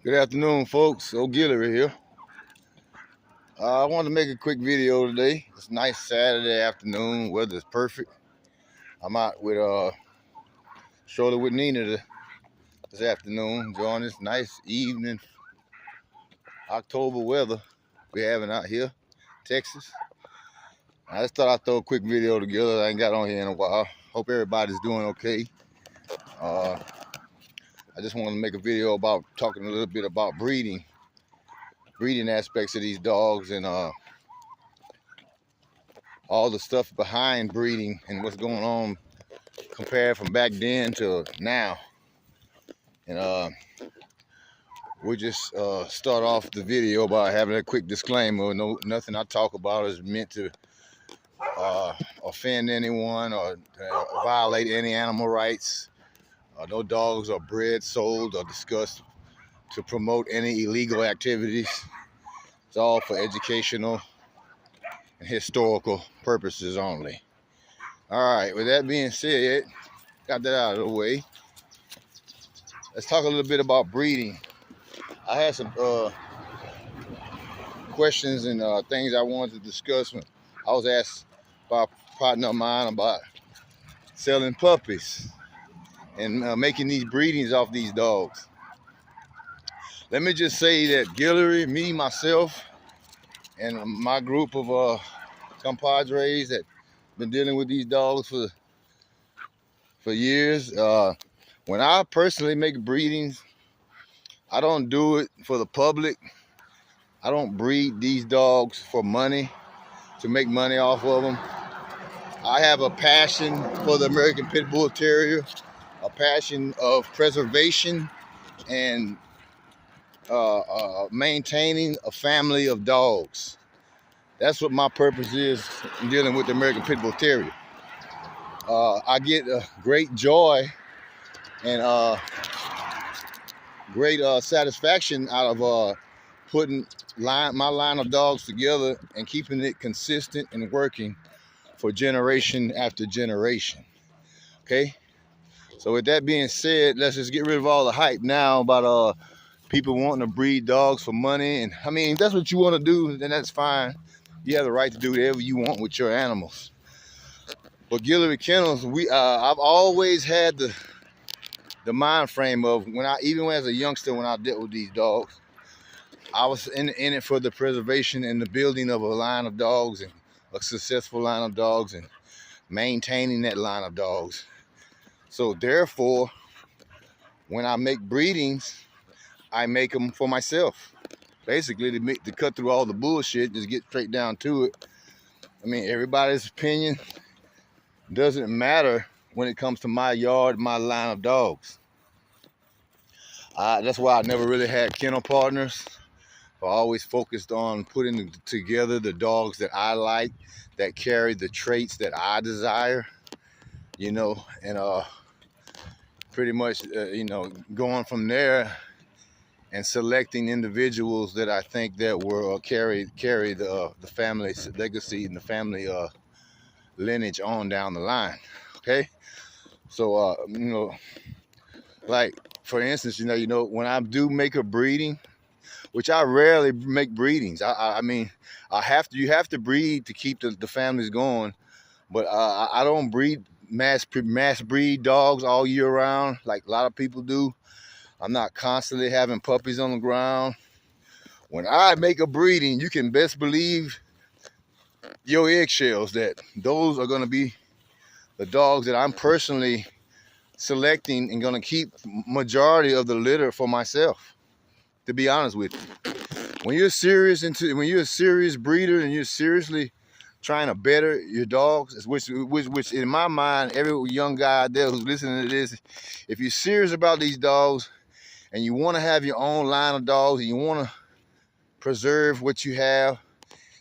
Good afternoon, folks. O'Guillory here. I wanted to make a quick video today. It's a nice Saturday afternoon. Weather's perfect. I'm out with Shorty with Nina this afternoon, enjoying this nice evening October weather we're having out here, Texas. I just thought I'd throw a quick video together. I ain't got on here in a while. Hope everybody's doing okay. I just wanted to make a video about talking a little bit about breeding aspects of these dogs and all the stuff behind breeding and what's going on compared from back then to now. And we'll just start off the video by having a quick disclaimer. Nothing I talk about is meant to offend anyone or violate any animal rights. No dogs are bred, sold, or discussed to promote any illegal activities. It's all for educational and historical purposes only. All right, with that being said, got that out of the way. Let's talk a little bit about breeding. I had some questions and things I wanted to discuss when I was asked by a partner of mine about selling puppies and making these breedings off these dogs. Let me just say that Guillory, me, myself, and my group of compadres that been dealing with these dogs for years. When I personally make breedings, I don't do it for the public. I don't breed these dogs for money, to make money off of them. I have a passion for the American Pit Bull Terrier, a passion of preservation and maintaining a family of dogs. That's what my purpose is in dealing with the American Pit Bull Terrier. I get great joy and great satisfaction out of putting my line of dogs together and keeping it consistent and working for generation after generation. Okay, so with that being said, let's just get rid of all the hype now about people wanting to breed dogs for money. And I mean, if that's what you want to do, then that's fine. You have the right to do whatever you want with your animals. But Guillory Kennels, I've always had the mind frame of even as a youngster, when I dealt with these dogs, I was in it for the preservation and the building of a line of dogs, and a successful line of dogs, and maintaining that line of dogs. So therefore, when I make breedings, I make them for myself. Basically, to cut through all the bullshit, just get straight down to it. I mean, everybody's opinion doesn't matter when it comes to my yard, my line of dogs. That's why I never really had kennel partners. I always focused on putting together the dogs that I like, that carry the traits that I desire, you know, and pretty much, going from there and selecting individuals that I think that will carry the family legacy and the family lineage on down the line. Okay, so like for instance, when I do make a breeding, which I rarely make breedings. I mean, you have to breed to keep the families going, but I don't breed mass breed dogs all year round like a lot of people do. I'm not constantly having puppies on the ground. When I make a breeding, you can best believe your eggshells that those are going to be the dogs that I'm personally selecting and going to keep majority of the litter for myself, to be honest with you. When you're a serious breeder and you're seriously trying to better your dogs, which in my mind, every young guy out there who's listening to this, if you're serious about these dogs and you want to have your own line of dogs and you want to preserve what you have,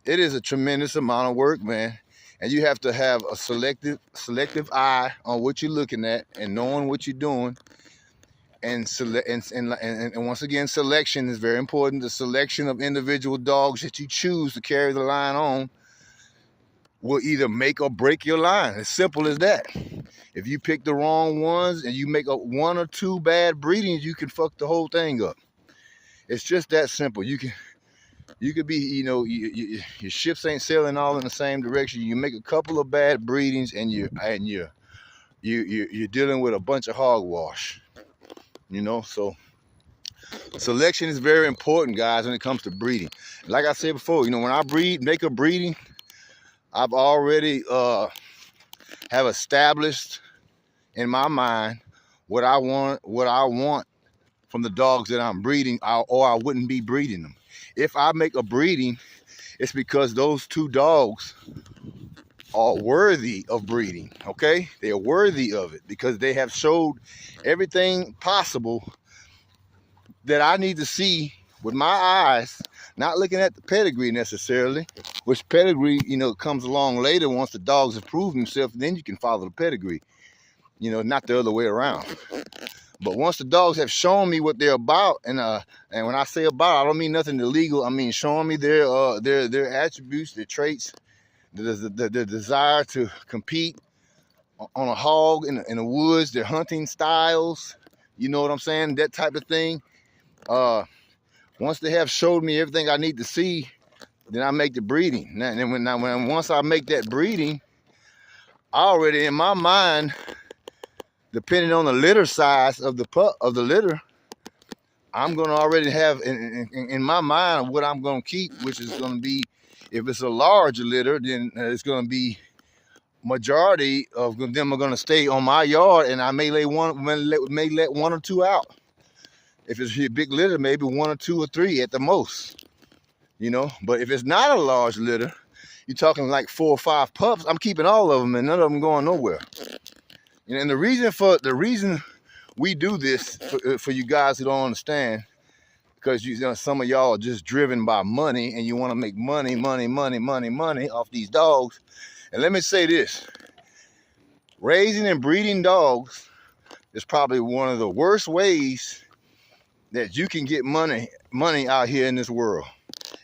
it is a tremendous amount of work, man. And you have to have a selective eye on what you're looking at and knowing what you're doing. And once again, selection is very important. The selection of individual dogs that you choose to carry the line on will either make or break your line. As simple as that. If you pick the wrong ones and you make one or two bad breedings, you can fuck the whole thing up. It's just that simple. You could be, your ships ain't sailing all in the same direction. You make a couple of bad breedings, and you're dealing with a bunch of hogwash. So selection is very important, guys, when it comes to breeding. Like I said before, when I make a breeding, I've already have established in my mind what I want from the dogs that I'm breeding, or I wouldn't be breeding them. If I make a breeding, it's because those two dogs are worthy of breeding, okay? They are worthy of it because they have showed everything possible that I need to see with my eyes, not looking at the pedigree necessarily, which pedigree, comes along later once the dogs have proved themselves, then you can follow the pedigree, not the other way around. But once the dogs have shown me what they're about, and when I say about, I don't mean nothing illegal. I mean showing me their attributes, their traits, the desire to compete on a hog in the woods, their hunting styles, you know what I'm saying, that type of thing. Once they have showed me everything I need to see, then I make the breeding. And once I make that breeding, I already in my mind, depending on the litter size of the litter, I'm gonna already have in my mind what I'm gonna keep, which is gonna be, if it's a large litter, then it's gonna be majority of them are gonna stay on my yard, and I may let one or two out. If it's a big litter, maybe one or two or three at the most, But if it's not a large litter, you're talking like 4 or 5 pups. I'm keeping all of them, and none of them going nowhere. And the reason we do this for you guys who don't understand, because some of y'all are just driven by money, and you want to make money off these dogs. And let me say this: raising and breeding dogs is probably one of the worst ways that you can get money out here in this world.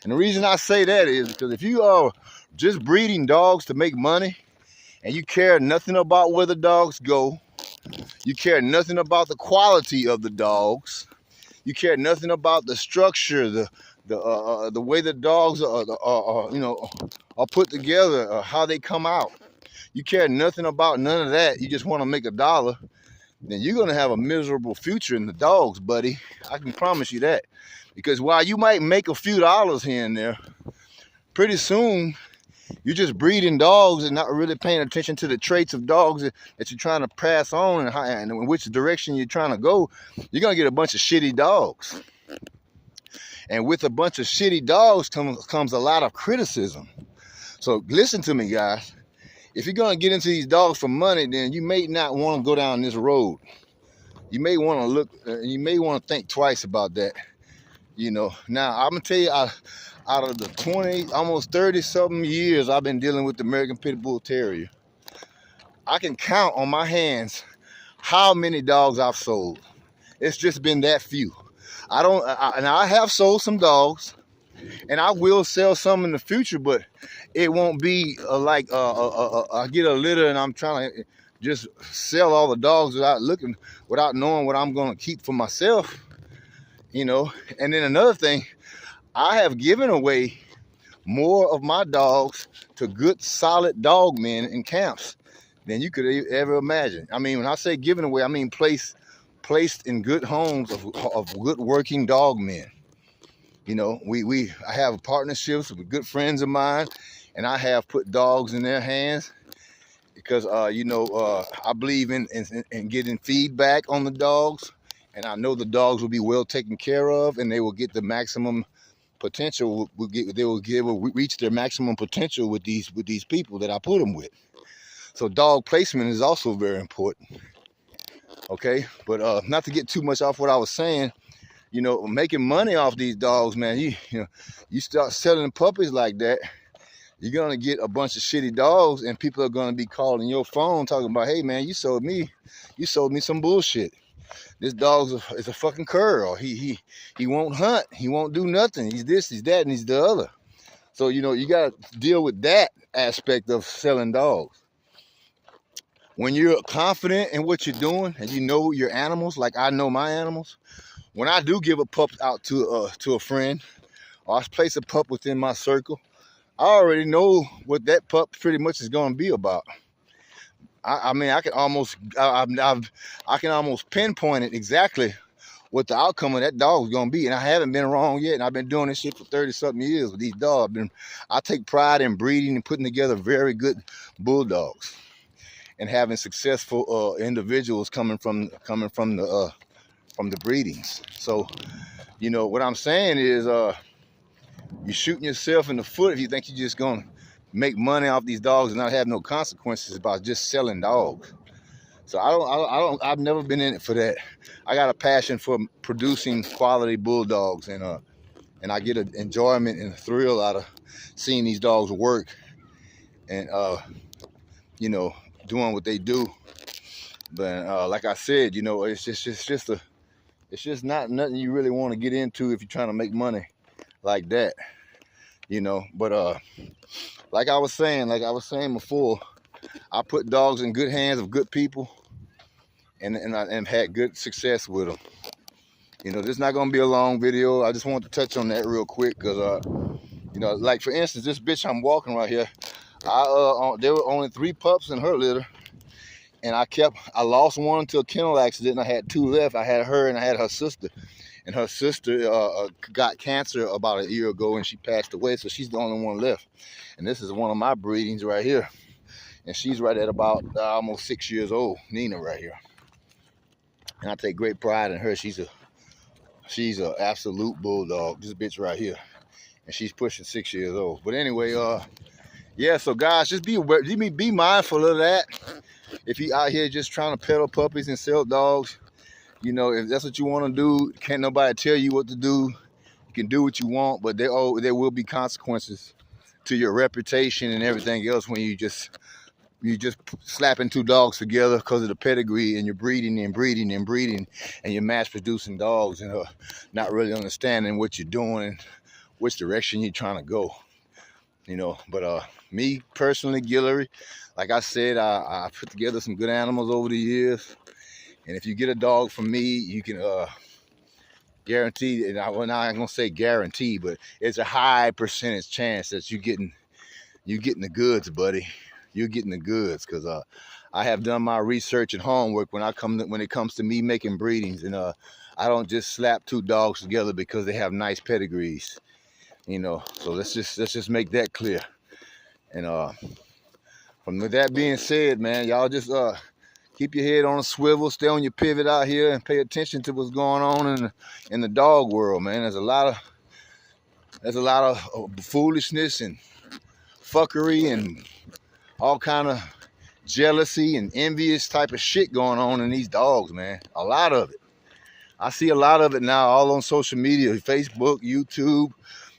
And the reason I say that is because if you are just breeding dogs to make money, and you care nothing about where the dogs go, you care nothing about the quality of the dogs, you care nothing about the structure, the way the dogs are put together, how they come out, you care nothing about none of that, you just want to make $1, then you're going to have a miserable future in the dogs, buddy. I can promise you that. Because while you might make a few dollars here and there, pretty soon you're just breeding dogs and not really paying attention to the traits of dogs that you're trying to pass on, and in which direction you're trying to go. You're going to get a bunch of shitty dogs. And with a bunch of shitty dogs comes a lot of criticism. So listen to me, guys. If you're going to get into these dogs for money, then you may not want to go down this road. You may want to think twice about that. Now, I'm going to tell you, out of the 20, almost 30-something years I've been dealing with the American Pit Bull Terrier, I can count on my hands how many dogs I've sold. It's just been that few. I have sold some dogs, and I will sell some in the future, but it won't be like I get a litter and I'm trying to just sell all the dogs without knowing what I'm going to keep for myself, And then another thing, I have given away more of my dogs to good, solid dog men in camps than you could ever imagine. I mean, when I say giving away, I mean placed in good homes of good working dog men. I have partnerships with good friends of mine, and I have put dogs in their hands because, I believe in getting feedback on the dogs, and I know the dogs will be well taken care of, and they will get the maximum potential. They will reach their maximum potential with these people that I put them with. So dog placement is also very important. Okay, but not to get too much off what I was saying. Making money off these dogs, man. You start selling puppies like that, you're gonna get a bunch of shitty dogs, and people are gonna be calling your phone talking about, hey man, you sold me some bullshit. This dog is a fucking cur, or he won't hunt, he won't do nothing, he's this, he's that, and he's the other. So you gotta deal with that aspect of selling dogs. When you're confident in what you're doing and you know your animals, like I know my animals, when I do give a pup out to a friend, or I place a pup within my circle, I already know what that pup pretty much is going to be about. I mean, I can almost I can almost pinpoint it exactly what the outcome of that dog is going to be, and I haven't been wrong yet. And I've been doing this shit for 30-something years with these dogs. I take pride in breeding and putting together very good bulldogs, and having successful individuals coming from the breedings. So, you know what I'm saying is, you're shooting yourself in the foot if you think you're just gonna make money off these dogs and not have no consequences about just selling dogs. So I've never been in it for that. I got a passion for producing quality bulldogs, and I get an enjoyment and a thrill out of seeing these dogs work, and you know, doing what they do. But like I said, you know, it's just not nothing you really want to get into if you're trying to make money like that, you know. But like I was saying before, I put dogs in good hands of good people, and I had good success with them. You know, this is not gonna be a long video. I just want to touch on that real quick, because you know, like for instance, this bitch I'm walking right here, there were only 3 pups in her litter, and I lost one to a kennel accident, and I had 2 left. I had her and I had her sister. And her sister got cancer about a year ago, and she passed away, so she's the only one left. And this is one of my breedings right here. And she's right at about almost 6 years old, Nina right here. And I take great pride in her. She's a absolute bulldog, this bitch right here. And she's pushing 6 years old. But anyway, yeah, so guys, just be mindful of that. If you out here just trying to peddle puppies and sell dogs, you know, if that's what you want to do, can't nobody tell you what to do. You can do what you want, but there will be consequences to your reputation and everything else when you just slapping 2 dogs together because of the pedigree, and you're breeding and breeding and breeding, and you're mass producing dogs, and not really understanding what you're doing and which direction you're trying to go. You know, but me personally, Guillory, like I said, I put together some good animals over the years. And if you get a dog from me, you can guarantee, and I'm not gonna say guarantee, but it's a high percentage chance that you're getting the goods, buddy. You're getting the goods, because I have done my research and homework when it comes to me making breedings, and I don't just slap 2 dogs together because they have nice pedigrees, you know. So let's just make that clear. And from that being said, man, y'all just keep your head on a swivel, stay on your pivot out here, and pay attention to what's going on in the dog world, man. There's a lot of foolishness and fuckery and all kind of jealousy and envious type of shit going on in these dogs, man. A lot of it. I see a lot of it now, all on social media, Facebook, YouTube,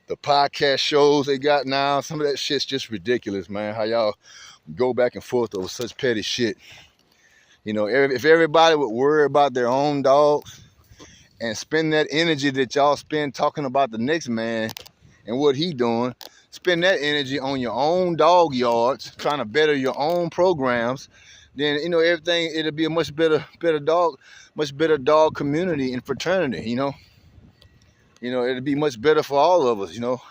the podcast shows they got now. Some of that shit's just ridiculous, man. How y'all go back and forth over such petty shit. You know, if everybody would worry about their own dogs and spend that energy that y'all spend talking about the next man and what he doing, spend that energy on your own dog yards, trying to better your own programs, then, you know, everything, it'll be a much better dog community and fraternity, you know. You know, it'll be much better for all of us, you know.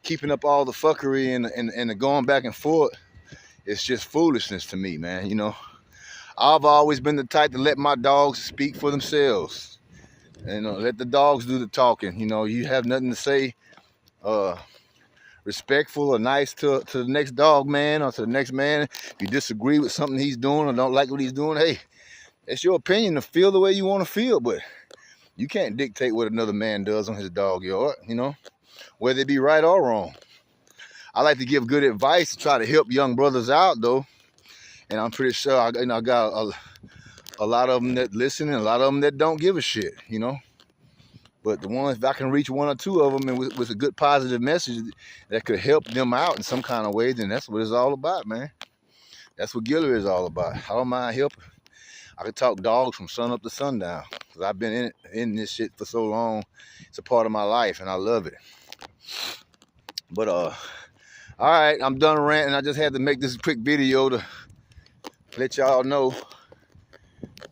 Keeping up all the fuckery and the going back and forth, it's just foolishness to me, man, you know. I've always been the type to let my dogs speak for themselves. And let the dogs do the talking. You know, you have nothing to say respectful or nice to the next dog man or to the next man. If you disagree with something he's doing or don't like what he's doing, hey, it's your opinion to feel the way you want to feel, but you can't dictate what another man does on his dog yard, you know, whether it be right or wrong. I like to give good advice to try to help young brothers out, though. And I'm pretty sure I got a lot of them that listen and a lot of them that don't give a shit, you know. But the ones, if I can reach 1 or 2 of them and with a good positive message that could help them out in some kind of way, then that's what it's all about, man. That's what Guillory is all about. I don't mind helping. I could talk dogs from sun up to sundown, because I've been in this shit for so long. It's a part of my life, and I love it. But all right, I'm done ranting. I just had to make this quick video to let y'all know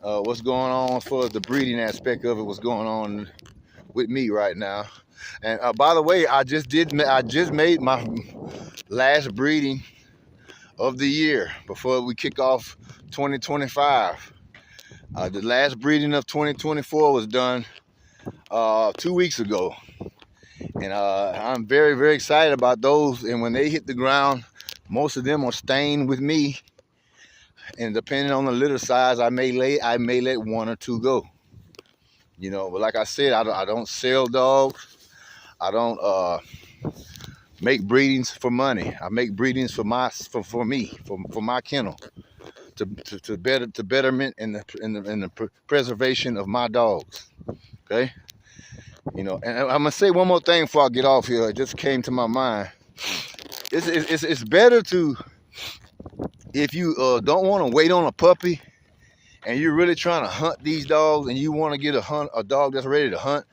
what's going on as far as the breeding aspect of it, what's going on with me right now. And by the way, I just made my last breeding of the year before we kick off 2025. The last breeding of 2024 was done 2 weeks ago, and I'm very, very excited about those. And when they hit the ground, most of them are staying with me, and depending on the litter size, I may let one or two go. You know, but like I said, I don't sell dogs. I don't make breedings for money. I make breedings for my kennel, to betterment and the preservation of my dogs. Okay, you know, and I'm gonna say one more thing before I get off here. It just came to my mind. It's better to, if you don't want to wait on a puppy and you're really trying to hunt these dogs and you want to get a dog that's ready to hunt,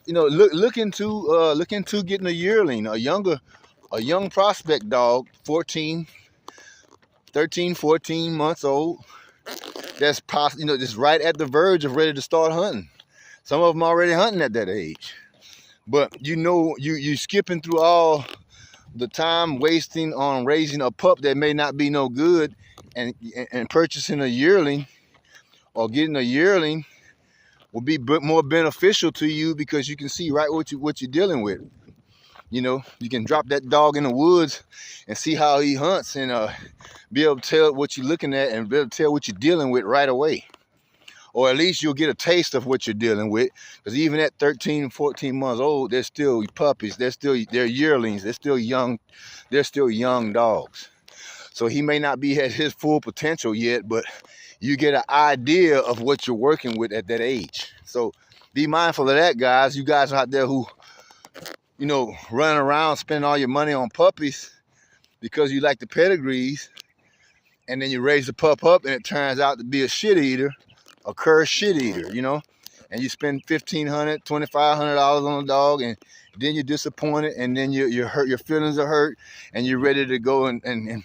you know, look into getting a yearling, a young prospect dog, 13, 14 months old, that's just right at the verge of ready to start hunting. Some of them already hunting at that age. But you know, you skipping through all the time wasting on raising a pup that may not be no good, and purchasing a yearling or getting a yearling will be more beneficial to you, because you can see right what you're dealing with. You know, you can drop that dog in the woods and see how he hunts, and be able to tell what you're looking at and be able to tell what you're dealing with right away. Or at least you'll get a taste of what you're dealing with, because even at 13, 14 months old, they're still puppies. They're yearlings. They're still young dogs. So he may not be at his full potential yet, but you get an idea of what you're working with at that age. So be mindful of that, guys. You guys out there who, you know, running around spending all your money on puppies because you like the pedigrees, and then you raise the pup up and it turns out to be a shit eater, a cursed shit eater, you know, and you spend $1,500, $2,500 on a dog, and then you're disappointed, and then you're hurt, your feelings are hurt, and you're ready to go and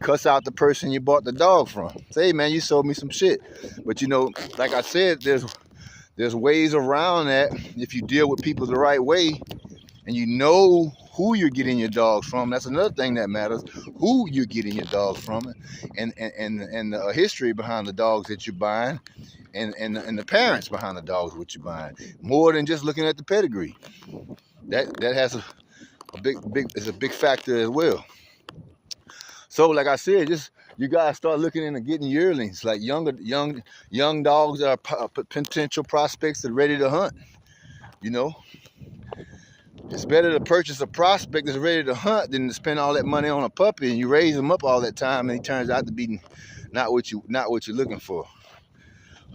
cuss out the person you bought the dog from. Say, hey, man, you sold me some shit. But you know, like I said, there's ways around that if you deal with people the right way, and you know who you're getting your dogs from. That's another thing that matters, who you're getting your dogs from, and the history behind the dogs that you're buying, and the parents behind the dogs what you're buying, more than just looking at the pedigree. That has a big factor as well. So like I said, just you guys start looking into getting yearlings, like young dogs that are potential prospects that are ready to hunt. You know, it's better to purchase a prospect that's ready to hunt than to spend all that money on a puppy and you raise him up all that time and he turns out to be not what you're looking for.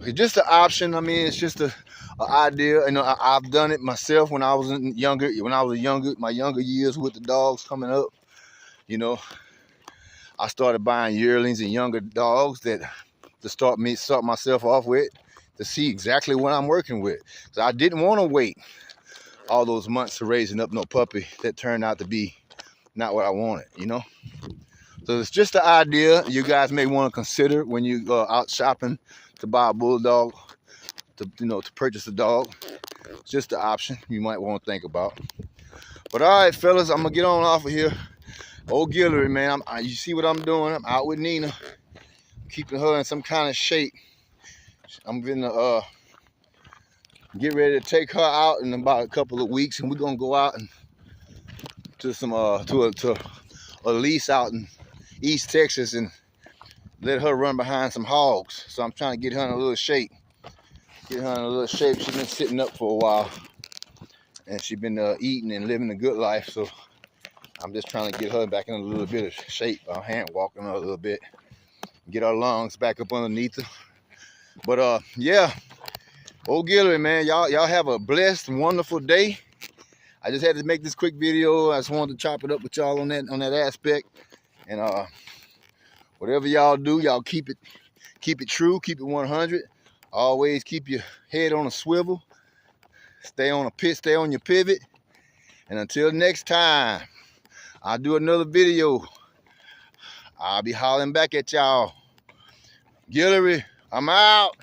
It's just an option. I mean, it's just an idea. You know, I've done it myself when I was younger. My younger years with the dogs coming up. You know, I started buying yearlings and younger dogs to start myself off with, to see exactly what I'm working with. So I didn't want to wait all those months to raising up no puppy that turned out to be not what I wanted, you know. So it's just an idea you guys may want to consider when you go out shopping to buy a bulldog, to purchase a dog. It's just an option you might want to think about. But all right, fellas, I'm gonna get on off of here. Old Guillory, man, you see what I'm doing? I'm out with Nina, keeping her in some kind of shape. I'm gonna get ready to take her out in about a couple of weeks, and we're gonna go out and to a lease out in East Texas and let her run behind some hogs. So I'm trying to get her in a little shape. She's been sitting up for a while, and she's been eating and living a good life. So I'm just trying to get her back in a little bit of shape. I'm hand walking her a little bit, get her lungs back up underneath her. But yeah, Old Guillory, man, y'all have a blessed, wonderful day. I just had to make this quick video. I just wanted to chop it up with y'all on that aspect. And whatever y'all do, y'all keep it true, keep it 100. Always keep your head on a swivel. Stay on your pivot. And until next time, I'll do another video. I'll be hollering back at y'all. Guillory I'm out.